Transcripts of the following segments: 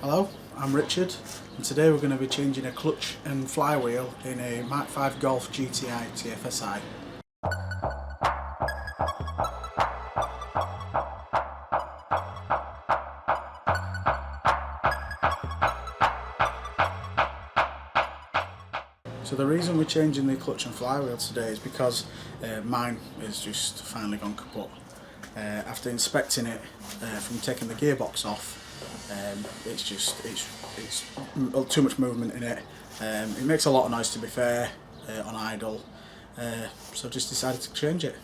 Hello, I'm Richard, and today we're going to be changing a clutch and flywheel in a mk5 Golf GTi TFSI. So the reason we're changing the clutch and flywheel today is because mine is just finally gone kaput. After inspecting it from taking the gearbox off, it's too much movement in it. It makes a lot of noise, to be fair, on idle, so just decided to change it.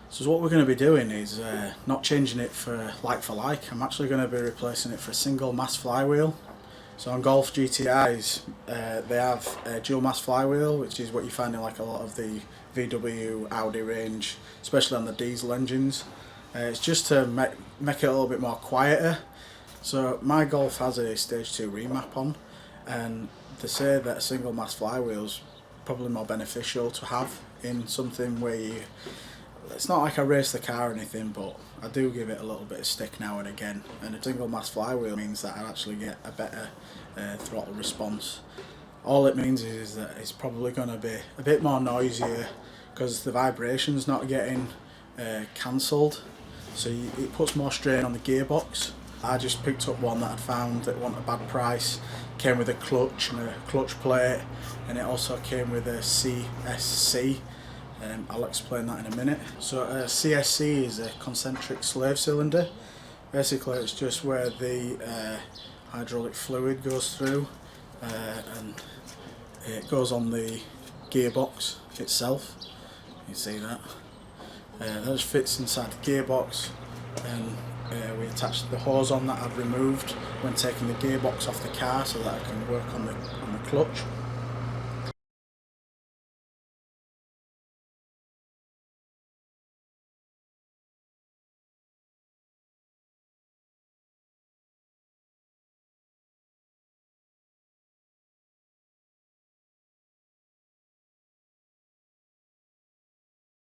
So what we're going to be doing is not changing it for like. I'm actually going to be replacing it for a single mass flywheel. So on Golf GTIs, they have a dual mass flywheel, which is what you find in like a lot of the VW, Audi range, especially on the diesel engines. It's just to make it a little bit more quieter. So my Golf has a stage 2 remap on, and they say that a single mass flywheel is probably more beneficial to have in something where it's not like I race the car or anything, but I do give it a little bit of stick now and again, and a single mass flywheel means that I actually get a better throttle response. All it means is that it's probably going to be a bit more noisier because the vibration's not getting cancelled, so it puts more strain on the gearbox. I just picked up one that I found that wasn't a bad price. Came with a clutch and a clutch plate, and it also came with a CSC. I'll explain that in a minute. So a CSC is a concentric slave cylinder. Basically it's just where the hydraulic fluid goes through, and it goes on the gearbox itself. You see that? That just fits inside the gearbox, and we attached the hose on that I'd removed when taking the gearbox off the car so that I can work on the clutch.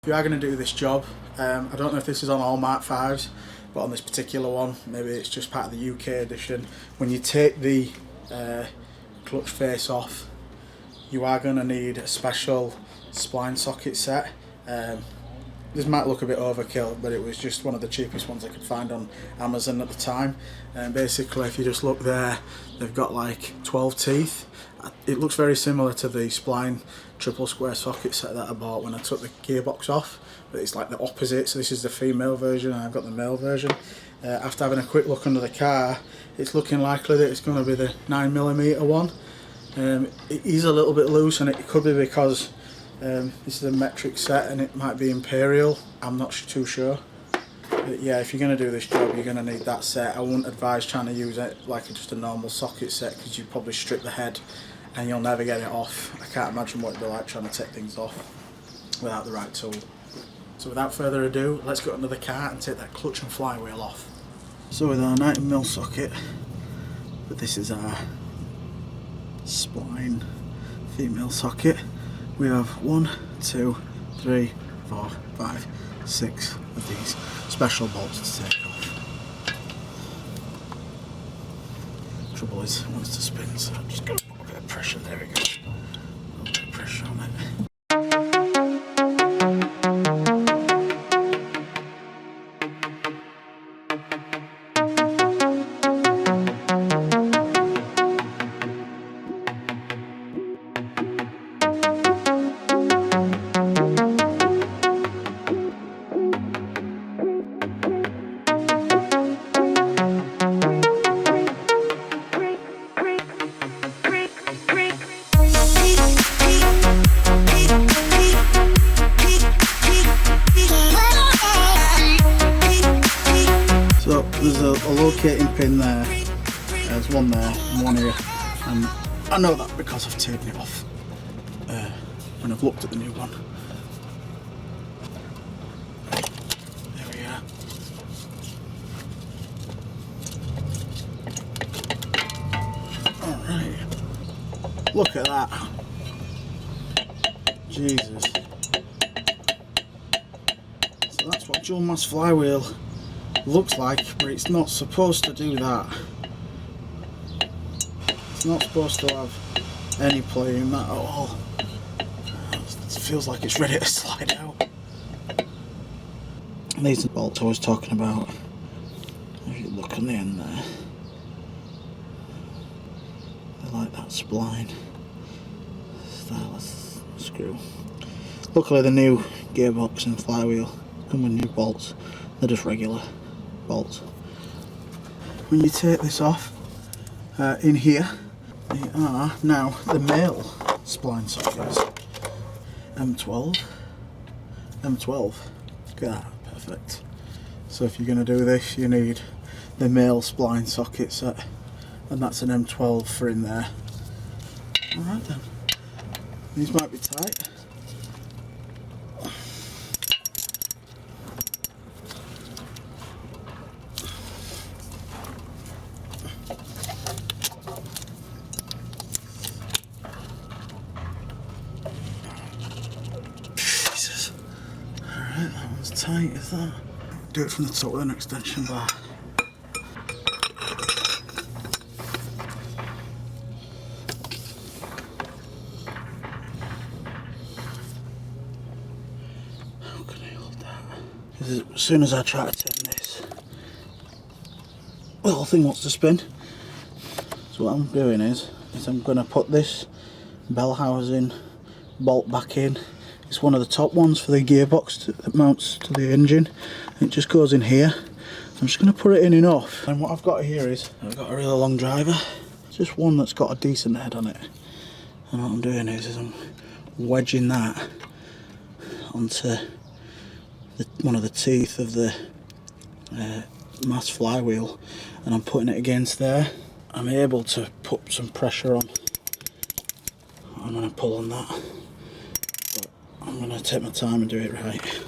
If you are going to do this job, I don't know if this is on all mk5s, but on this particular one, maybe it's just part of the UK edition, when you take the clutch face off, you are going to need a special spline socket set. This might look a bit overkill, but it was just one of the cheapest ones I could find on Amazon at the time. And basically, if you just look there, they've got like 12 teeth. It looks very similar to the spline triple square socket set that I bought when I took the gearbox off, but it's like the opposite. So this is the female version and I've got the male version. After having a quick look under the car, it's looking likely that it's going to be the 9mm one. It is a little bit loose, and it could be because this is a metric set and it might be imperial. I'm not too sure. But yeah, if you're going to do this job, you're going to need that set. I wouldn't advise trying to use it like just a normal socket set, because you'd probably strip the head and you'll never get it off. I can't imagine what it'd be like trying to take things off without the right tool. So without further ado, let's go under the car and take that clutch and flywheel off. So with our 90mm socket, but this is our spline female socket, we have 1, 2, 3, 4, 5, 6 of these special bolts to take off. Trouble is, it wants to spin, so I'm just going to put a bit of pressure. There we go. A little bit of pressure on it. There's a locating pin there, there's one there and one here, and I know that because I've taken it off when I've looked at the new one. There we are. Alright, look at that. Jesus. So that's what dual mass flywheel looks like, but it's not supposed to do that. It's not supposed to have any play in that at all. It feels like it's ready to slide out. And these are the bolts I was talking about. If you look on the end there, they're like that spline style screw. Luckily the new gearbox and flywheel come with new bolts. They're just regular bolts. When you take this off, in here they are now the male spline sockets. M12. Look at that, perfect. So if you're going to do this, you need the male spline socket set, and that's an M12 for in there. Alright then. These might be tight. Jesus. Alright, that one's tight, is that? Do it from the top with an extension bar. How can I hold that? Because as soon as I try to turn this, the whole thing wants to spin. So what I'm doing is I'm going to put this bell housing bolt back in. It's one of the top ones for the gearbox that mounts to the engine. It just goes in here. I'm just going to put it in enough. And what I've got here is I've got a really long driver. It's just one that's got a decent head on it. And what I'm doing is I'm wedging that onto one of the teeth of the mass flywheel, and I'm putting it against there. I'm able to put some pressure on. I'm going to pull on that, but I'm going to take my time and do it right.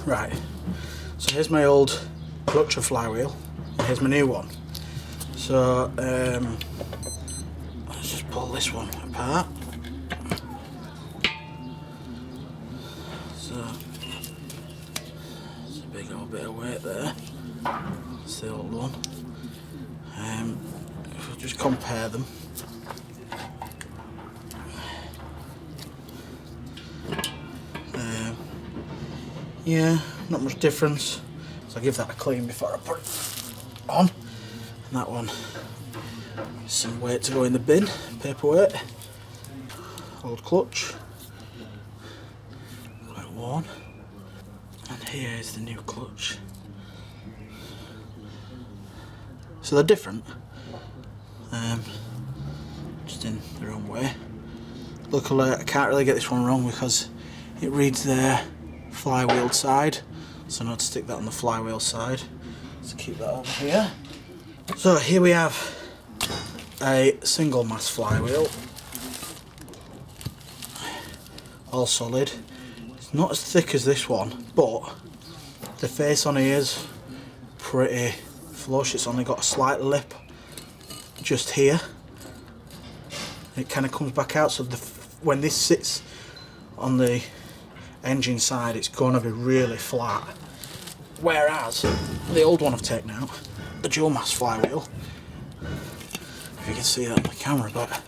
Right, so here's my old clutch flywheel, and here's my new one. So let's just pull this one apart. So there's a big old bit of weight there. That's the old one. If we just compare them. Yeah, not much difference. So I'll give that a clean before I put it on. And that one is some weight to go in the bin, paperweight. Old clutch, quite worn. And here is the new clutch. So they're different, just in their own way. Luckily I can't really get this one wrong because it reads there flywheel side, so now to stick that on the flywheel side. Let's keep that over here. So here we have a single mass flywheel, all solid. It's not as thick as this one, but the face on here is pretty flush. It's only got a slight lip just here. It kind of comes back out, so when this sits on the engine side, it's going to be really flat. Whereas the old one I've taken out, the dual mass flywheel, if you can see that on the camera, but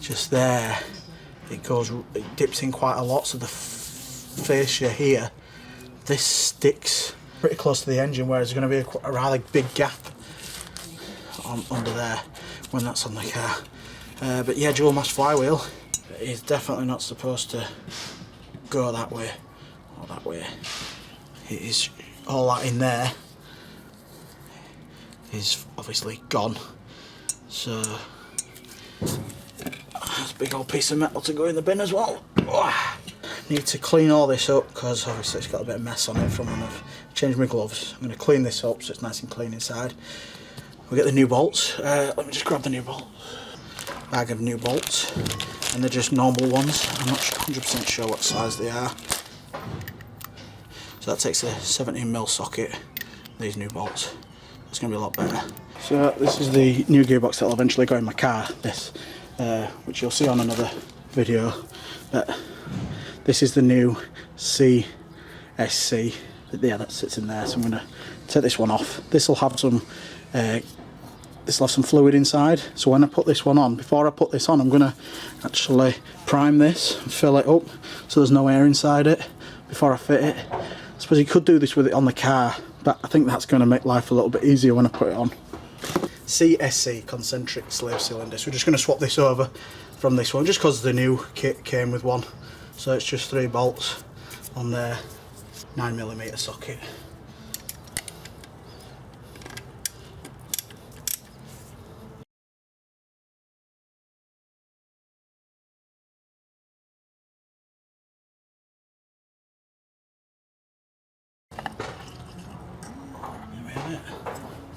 just there, it dips in quite a lot, so the fascia here, this sticks pretty close to the engine, whereas there's going to be a rather big gap under there when that's on the car. But yeah, dual mass flywheel is definitely not supposed to go that way or that way. It is all that in there is obviously gone, so that's a big old piece of metal to go in the bin as well. Need to clean all this up because obviously it's got a bit of mess on it from when I've changed my gloves. I'm going to clean this up so it's nice and clean inside. We'll get the new bolts. Let me just grab the new bolts. Bag of new bolts, and they're just normal ones. I'm not 100% sure what size they are. So that takes a 17mm socket, these new bolts. It's going to be a lot better. So this is the new gearbox that will eventually go in my car, this, which you'll see on another video. But this is the new CSC. Yeah, that sits in there, so I'm going to take this one off. This will have some fluid inside, so when I put this one on, before I put this on, I'm going to actually prime this and fill it up so there's no air inside it before I fit it. I suppose you could do this with it on the car, but I think that's going to make life a little bit easier when I put it on. CSC, concentric slave cylinder. So we're just going to swap this over from this one, just because the new kit came with one. So it's just 3 bolts on there, 9mm socket.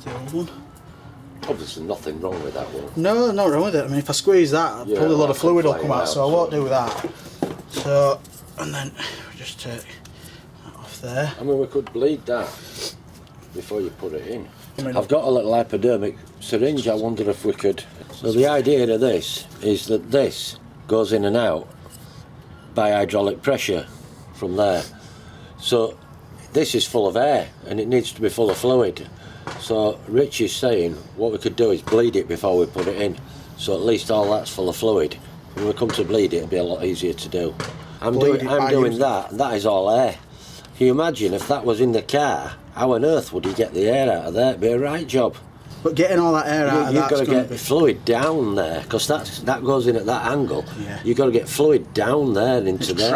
The old one. Obviously nothing wrong with that one. No, not wrong with it. I mean, if I squeeze that, probably a lot of fluid will come out, so I won't do that. So, and then we just take that off there. I mean, we could bleed that before you put it in. I've got a little hypodermic syringe. I wonder if we could. So the idea of this is that this goes in and out by hydraulic pressure from there. So this is full of air and it needs to be full of fluid. So Rich is saying what we could do is bleed it before we put it in, so at least all that's full of fluid. When we come to bleed it, it'll be a lot easier to do. I'm doing that, and that is all air. Can you imagine if that was in the car? How on earth would you get the air out of there? It'd be a right job. But getting all that air out of that's you've got to get fluid down there, because that goes in at that angle. Yeah. You've got to get fluid down there into there.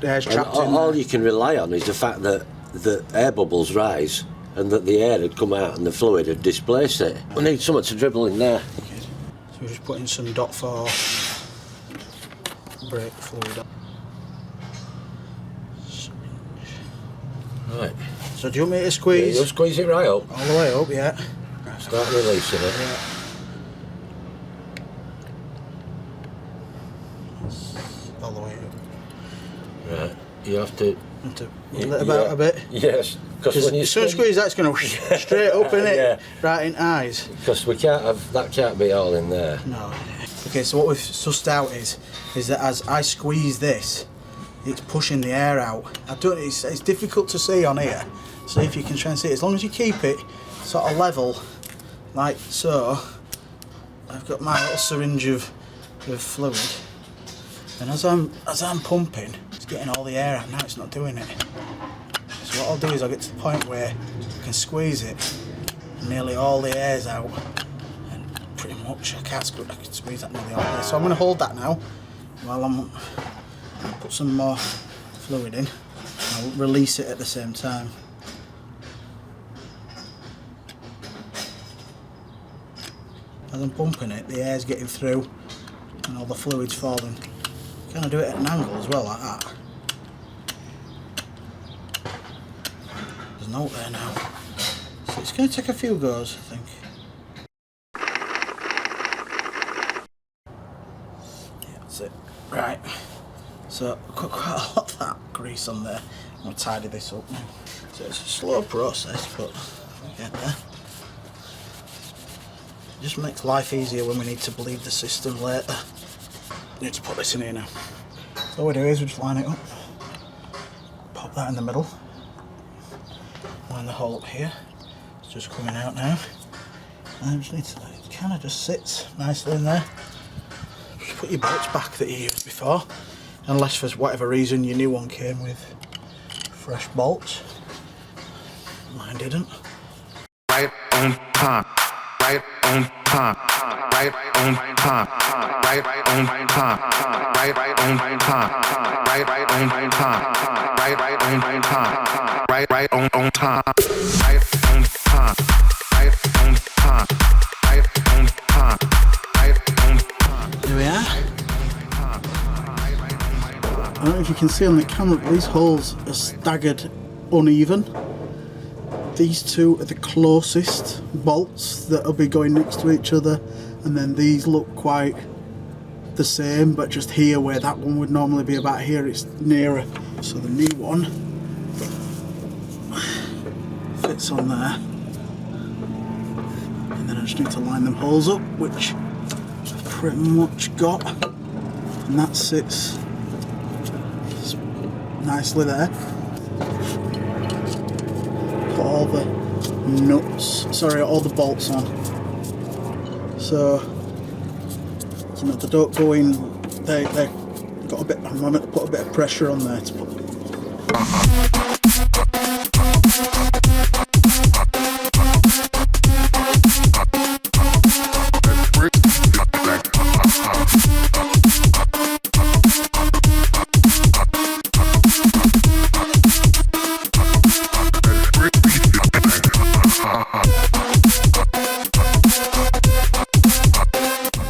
Air's trapped in all there. you can rely on is the fact that the air bubbles rise and that the air had come out and the fluid had displaced it. We need something to dribble in there. So we're just putting some .4 brake fluid on. Right. So do you want me to squeeze? Yeah, you'll squeeze it right up. All the way up, yeah. Start releasing it. Yeah. All the way up. Right. You have to wiggle it about a bit. Yes. Because when you squeeze that, it's going to straight up in it, yeah. Right in eyes. Because we can't have that. Can't be all in there. No. Okay, so what we've sussed out is that as I squeeze this, it's pushing the air out. It's difficult to see on here. See if you can try and see it. As long as you keep it sort of level, like so. I've got my little syringe of fluid, and as I'm pumping, it's getting all the air out. Now it's not doing it. So what I'll do is I'll get to the point where I can squeeze it, and nearly all the air's out, and pretty much I can squeeze that nearly all the air. So I'm going to hold that now while I'll put some more fluid in. I'll release it at the same time. As I'm pumping it, the air's getting through and all the fluid's falling. Kind of do it at an angle as well, like that. There's no there now. So it's going to take a few goes, I think. Yeah, that's it. Right. So So I've got quite a lot of that grease on there. I'm going to tidy this up now. So it's a slow process, but we get there. It just makes life easier when we need to bleed the system later. I need to put this in here now. So all we do is we just line it up, pop that in the middle, line the hole up here. It's just coming out now. And I just need to, it kind of just sits nicely in there. Just put your bolts back that you used before, unless for whatever reason your new one came with fresh bolts. Mine didn't. Right on time, right on time, right on time, right on time, right on time, right on time, right on time, right on time, right on time, right on time, right on time, right on time. There we are. I don't know if you can see on the camera, but these holes are staggered uneven. These two are the closest bolts that will be going next to each other, and then these look quite the same, but just here where that one would normally be about here, it's nearer. So the new one fits on there, and then I just need to line them holes up, which I've pretty much got, and that sits nicely there. Put all the nuts, sorry, all the bolts on, so you know they don't go in. They got a bit. I'm going to put a bit of pressure on there to put.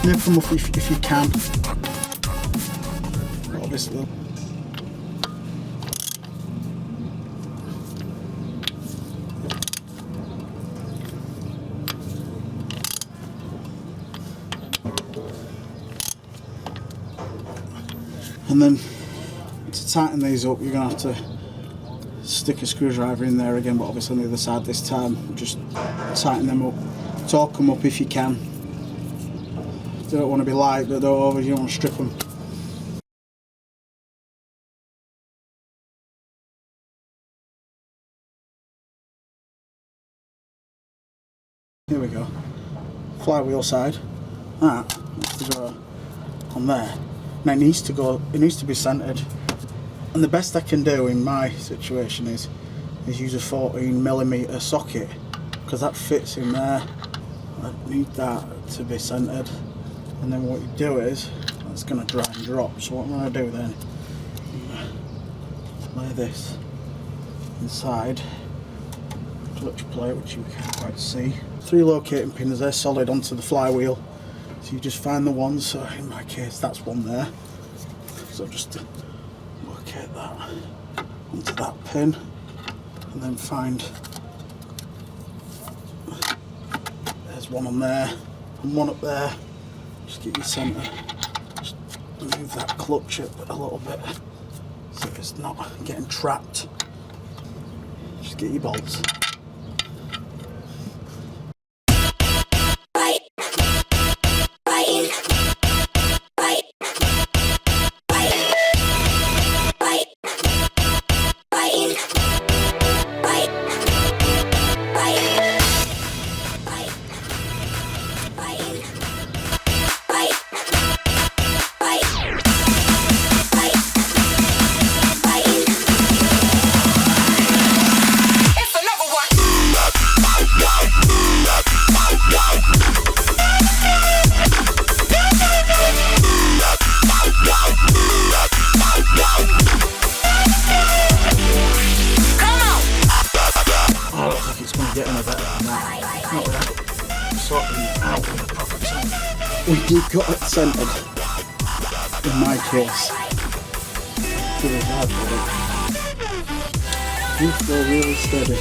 Nip them off if you can. Obviously. And then to tighten these up, you're going to have to stick a screwdriver in there again, but obviously on the other side this time. Just tighten them up, torque them up if you can. They don't want to be light, but though over, you don't want to strip them. Here we go. Flywheel side. That needs to go on there. Now it needs to be centered. And the best I can do in my situation is use a 14mm socket, because that fits in there. I need that to be centered. And then what you do is, it's going to dry and drop. So what I'm going to do then, lay this inside clutch plate, which you can't quite see. 3 locating pins, they're solid onto the flywheel. So you just find the ones, so in my case that's one there. So just locate that onto that pin, and then find, there's one on there, and one up there. Just get your centre, just move that clutch up a little bit so it's not getting trapped. Just get your bolts. We've got it centered, in my case. Pretty hard with it. You feel really steady.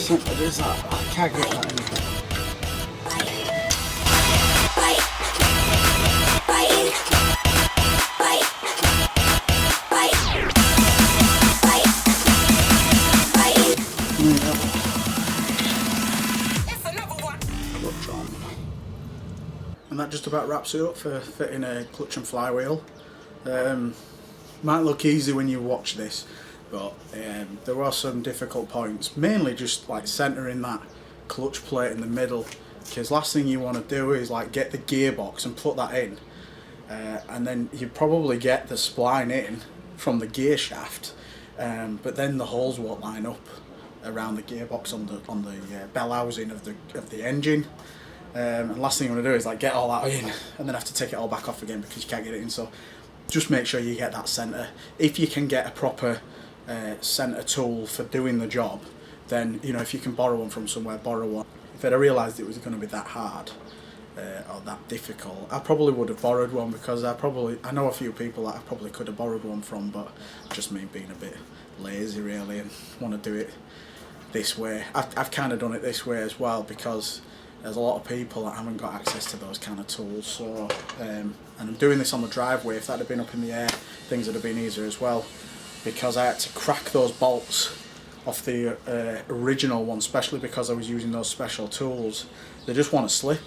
simple as that. I can't get that anywhere. Clutch on. And that just about wraps it up for fitting a clutch and flywheel. Might look easy when you watch this, but there are some difficult points, mainly just like centering that clutch plate in the middle, because last thing you want to do is like get the gearbox and put that in, and then you probably get the spline in from the gear shaft, but then the holes won't line up around the gearbox on the bell housing of the engine. And last thing you want to do is like get all that in and then have to take it all back off again because you can't get it in. So just make sure you get that centre. If you can get a proper centre tool for doing the job, then you know, if you can borrow one from somewhere, borrow one. If I'd have realised it was going to be that hard or that difficult, I probably would have borrowed one, because I know a few people that I probably could have borrowed one from, but just me being a bit lazy really and want to do it this way. I've kind of done it this way as well, because there's a lot of people that haven't got access to those kind of tools. So and I'm doing this on the driveway. If that had been up in the air, things would have been easier as well, because I had to crack those bolts off the original one, especially because I was using those special tools. They just want to slip.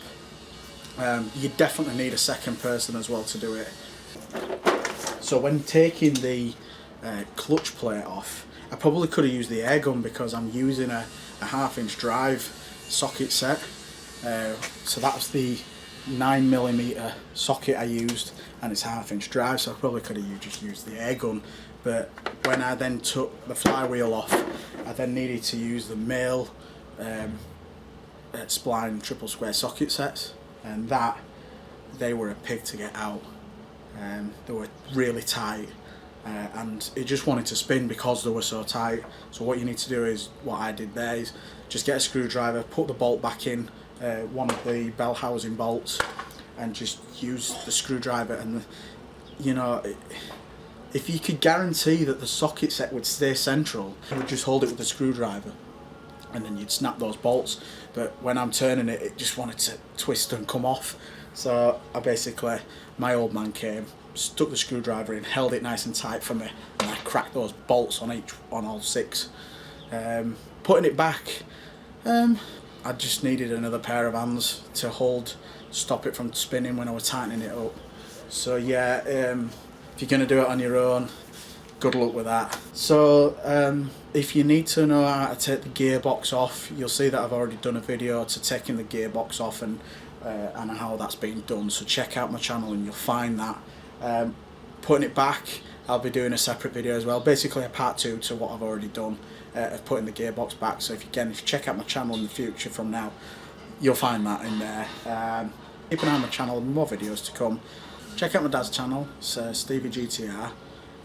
You definitely need a second person as well to do it. So when taking the clutch plate off, I probably could have used the air gun, because I'm using a 1/2-inch drive socket set. So that's the 9mm socket I used, and it's 1/2-inch drive, so I probably could have just used the air gun. But when I then took the flywheel off, I then needed to use the male spline triple square socket sets, and they were a pig to get out. They were really tight, and it just wanted to spin because they were so tight. So what you need to do is, what I did there is just get a screwdriver, put the bolt back in, one of the bell housing bolts, and just use the screwdriver. And you know, if you could guarantee that the socket set would stay central, you would just hold it with the screwdriver and then you'd snap those bolts. But when I'm turning it, it just wanted to twist and come off. So I basically, my old man came, stuck the screwdriver in, held it nice and tight for me, and I cracked those bolts on all 6. Putting it back, I just needed another pair of hands to stop it from spinning when I was tightening it up. So yeah, if you're going to do it on your own, good luck with that. So if you need to know how to take the gearbox off, you'll see that I've already done a video to taking the gearbox off and how that's been done. So check out my channel and you'll find that. Putting it back, I'll be doing a separate video as well, basically a part 2 to what I've already done of putting the gearbox back. So if you check out my channel in the future from now, you'll find that in there. Keep an eye on my channel, more videos to come. Check out my dad's channel, it's Stevie GTi.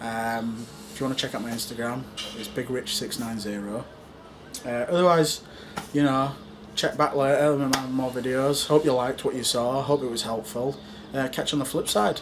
If you want to check out my Instagram, it's BigRich690. Otherwise, you know, check back later with more videos. Hope you liked what you saw, hope it was helpful. Catch you on the flip side.